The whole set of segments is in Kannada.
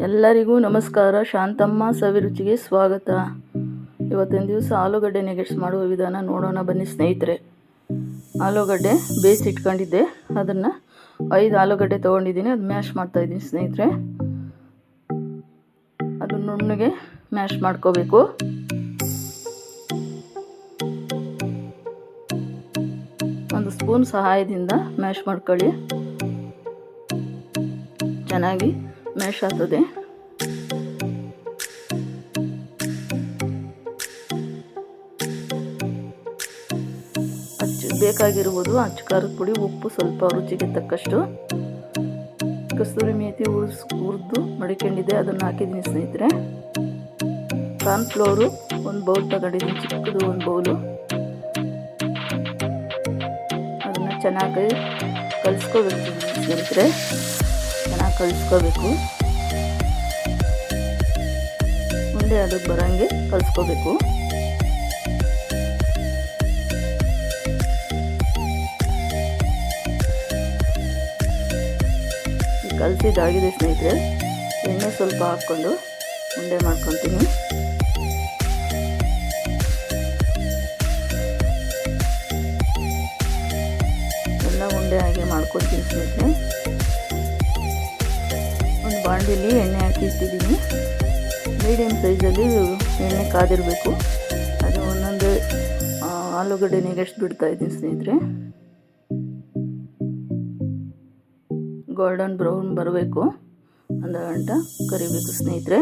ಎಲ್ಲರಿಗೂ ನಮಸ್ಕಾರ. ಶಾಂತಮ್ಮ ಸವಿರುಚಿಗೆ ಸ್ವಾಗತ. ಇವತ್ತಿನ ದಿವಸ ಆಲೂಗಡ್ಡೆ ನೆಗೆಟ್ಸ್ ಮಾಡುವ ವಿಧಾನ ನೋಡೋಣ ಬನ್ನಿ ಸ್ನೇಹಿತರೆ. ಆಲೂಗಡ್ಡೆ ಬೇಯಿಸಿಟ್ಕೊಂಡಿದ್ದೆ, ಅದನ್ನು 5 ಆಲೂಗಡ್ಡೆ ತೊಗೊಂಡಿದ್ದೀನಿ. ಅದು ಮ್ಯಾಶ್ ಮಾಡ್ತಾಯಿದ್ದೀನಿ ಸ್ನೇಹಿತರೆ. ಅದು ನುಣ್ಣಗೆ ಮ್ಯಾಶ್ ಮಾಡ್ಕೋಬೇಕು. ಒಂದು ಸ್ಪೂನ್ ಸಹಾಯದಿಂದ ಮ್ಯಾಶ್ ಮಾಡ್ಕೊಳ್ಳಿ. ಚೆನ್ನಾಗಿ ಮ್ಯಾಶ್ ಆಗ್ತದೆ. ಬೇಕಾಗಿರುವುದು ಅಚ್ಚ ಖಾರದ ಪುಡಿ, ಉಪ್ಪು, ಸ್ವಲ್ಪ ರುಚಿಗೆ ತಕ್ಕಷ್ಟು, ಕಸ್ತೂರಿ ಮೇಥಿ ಹುರಿದು ಮಡಿಕೊಂಡಿದ್ದೆ, ಅದನ್ನು ಹಾಕಿದ್ದೀನಿ ಸ್ನೇಹಿತರೆ. ಕಾರ್ನ್ಫ್ಲೋರು 1 ಬೌಲ್ ತಗೊಂಡಿದ್ದೀನಿ, ಚಿಕ್ಕದು 1 ಬೌಲು. ಅದನ್ನು ಚೆನ್ನಾಗಿ ಕಲಿಸ್ಕೋಬೇಕು ಸ್ನೇಹಿತರೆ. ಚೆನ್ನಾಗಿ ಕಲಿಸ್ಕೋಬೇಕು. ಮುಂದೆ ಅದಕ್ಕೆ ಬರೋಂಗೆ ಕಲಿಸ್ಕೋಬೇಕು. ಕಲಸಿದಾಗಿದೆ ಸ್ನೇಹಿತರೆ. ಎಣ್ಣೆ ಸ್ವಲ್ಪ ಹಾಕ್ಕೊಂಡು ಉಂಡೆ ಮಾಡ್ಕೊತೀನಿ. ಎಲ್ಲ ಉಂಡೆ ಹಾಗೆ ಮಾಡ್ಕೊತೀನಿ ಸ್ನೇಹಿತರೆ. ಒಂದು ಬಾಂಡಿಲಿ ಎಣ್ಣೆ ಹಾಕಿಟ್ಟಿದ್ದೀನಿ. ಮೀಡಿಯಮ್ ಸೈಜಲ್ಲಿ ಎಣ್ಣೆ ಕಾದಿರಬೇಕು. ಅದು ಒಂದೊಂದು ಆಲೂಗಡ್ಡೆ ನೆಗೆಟ್ಸ್ ಬಿಡ್ತಾ ಇದ್ದೀನಿ ಸ್ನೇಹಿತರೆ. ಗೋಲ್ಡನ್ ಬ್ರೌನ್ ಬರಬೇಕು, ಒಂದು ಗಂಟ ಕರಿಬೇಕು ಸ್ನೇಹಿತರೆ.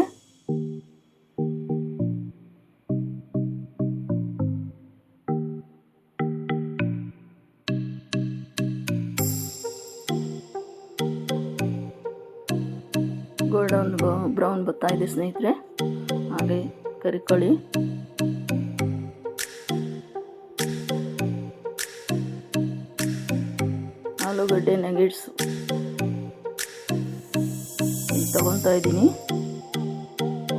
ಗೋಲ್ಡನ್ ಬ್ರೌನ್ ಬರ್ತಾ ಇದೆ ಸ್ನೇಹಿತರೆ, ಹಾಗೆ ಕರಿಕೊಳ್ಳಿ. ಆಲೂಗಡ್ಡೆ ನೆಗೆಟ್ಸ್ ತಗೊತಾ ಇದ್ದೀನಿ.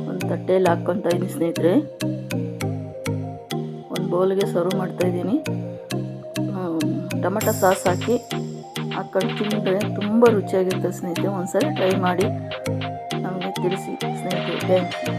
ಒಂದು ತಟ್ಟೆಯಲ್ಲಿ ಹಾಕ್ಕೊತಾ ಇದ್ದೀನಿ ಸ್ನೇಹಿತರೆ. ಒಂದು ಬೌಲ್ಗೆ ಸರ್ವ್ ಮಾಡ್ತಾ ಇದ್ದೀನಿ. ಟೊಮೆಟೊ ಸಾಸ್ ಹಾಕ್ಕೊಂಡು ತಿಂದರೆ ತುಂಬ ರುಚಿಯಾಗಿರ್ತದೆ ಸ್ನೇಹಿತರೆ. ಒಂದ್ಸರಿ ಟ್ರೈ ಮಾಡಿ ನಮಗೆ ತಿಳಿಸಿ ಸ್ನೇಹಿತರೆ. Thank you.